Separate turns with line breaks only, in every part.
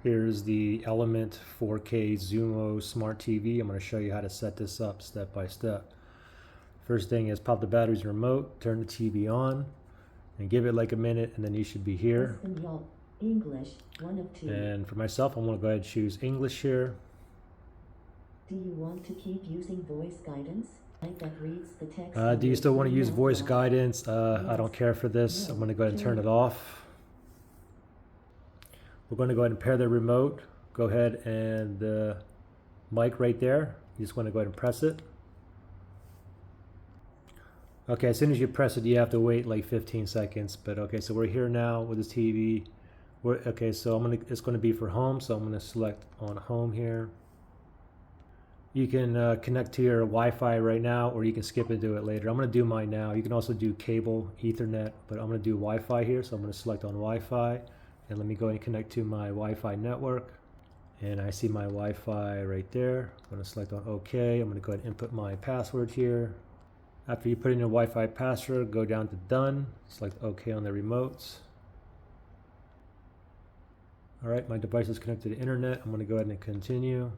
Here's the Element 4K Xumo Smart TV. I'm going to show you how to set this up step by step. First thing is pop the batteries remote, turn the TV on, and give it like a minute, and then you should be here.
English, 1 of 2.
And for myself, I'm going to go ahead and choose English here.
Do you want to keep using voice guidance? That reads the text.
Do you still want to use voice guidance?
Yes.
I don't care for this. I'm going to go ahead and turn it off. We're going to go ahead and pair the remote. Go ahead and the mic right there. You just want to go ahead and press it. Okay, as soon as you press it, you have to wait like 15 seconds. But okay, so we're here now with this TV. Okay, so it's going to be for home. So I'm going to select on home here. You can connect to your Wi-Fi right now, or you can skip and do it later. I'm going to do mine now. You can also do cable, Ethernet, but I'm going to do Wi-Fi here. So I'm going to select on Wi-Fi, and let me go and connect to my Wi-Fi network. And I see my Wi-Fi right there. I'm going to select on OK. I'm going to go ahead and input my password here. After you put in your Wi-Fi password, go down to Done. Select OK on the remotes. All right, my device is connected to the internet. I'm going to go ahead and continue.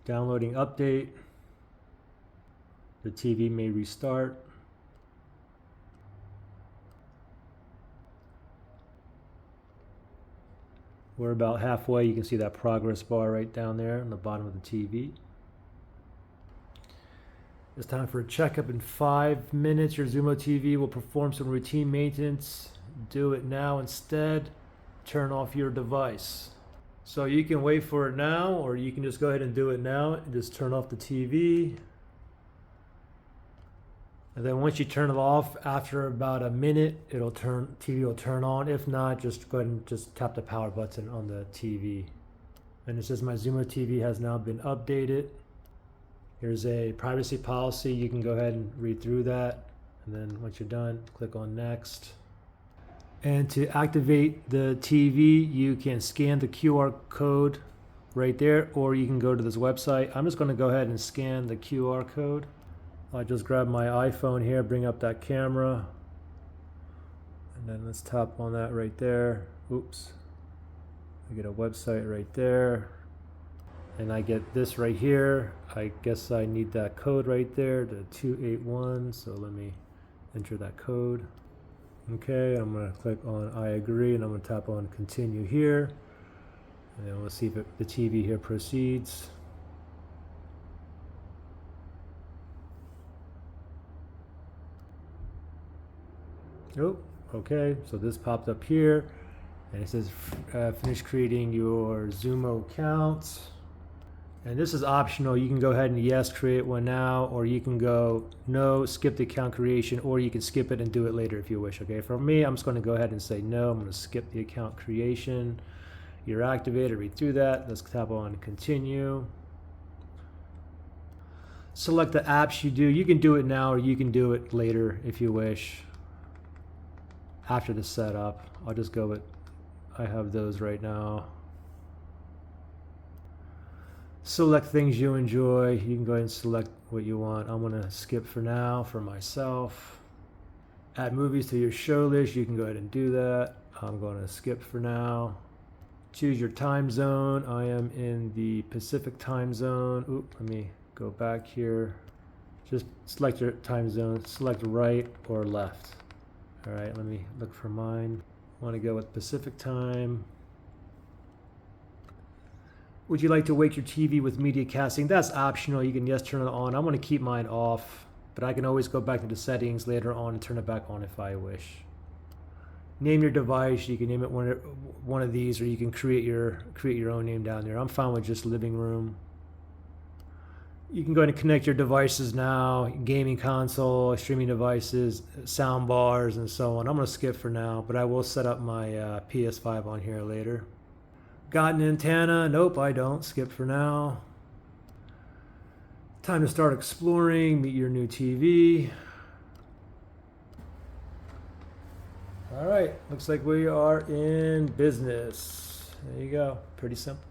Downloading update. The TV may restart. We're about halfway. You can see that progress bar right down there on the bottom of the TV. It's time for a checkup in 5 minutes. Your Xumo TV will perform some routine maintenance. Do it now instead. Turn off your device. So you can wait for it now, or you can just go ahead and do it now and just turn off the TV. And then once you turn it off, after about a minute, TV will turn on. If not, just go ahead and just tap the power button on the TV. And it says my Xumo TV has now been updated. Here's a privacy policy. You can go ahead and read through that. And then once you're done, click on next. And to activate the TV, you can scan the QR code right there, or you can go to this website. I'm just going to go ahead and scan the QR code. I'll just grab my iPhone here, bring up that camera, and then let's tap on that right there. Oops. I get a website right there, and I get this right here. I guess I need that code right there, the 281, so let me enter that code. Okay, I'm going to click on I agree, and I'm going to tap on continue here, and then we'll see if the TV here proceeds. Oh, okay, so this popped up here, and it says finish creating your Xumo account. And this is optional. You can go ahead and yes, create one now, or you can go no, skip the account creation, or you can skip it and do it later if you wish. Okay, for me, I'm just going to go ahead and say no. I'm going to skip the account creation. You're activated, read through that. Let's tap on continue. Select the apps you do. You can do it now, or you can do it later if you wish. After the setup, I'll just go with, I have those right now. Select things you enjoy. You can go ahead and select what you want. I'm going to skip for now for myself. Add movies to your show list. You can go ahead and do that. I'm going to skip for now. Choose your time zone. I am in the Pacific time zone. Oop, let me go back here. Just select your time zone. Select right or left. All right, let me look for mine. I want to go with Pacific time. Would you like to wake your TV with media casting? That's optional. You can yes, turn it on. I'm going to keep mine off, but I can always go back to the settings later on and turn it back on if I wish. Name your device. You can name it one of these, or you can create your own name down there. I'm fine with just living room. You can go ahead and connect your devices now, gaming console, streaming devices, sound bars, and so on. I'm going to skip for now, but I will set up my PS5 on here later. Got an antenna? Nope, I don't. Skip for now. Time to start exploring. Meet your new TV. All right, looks like we are in business. There you go. Pretty simple.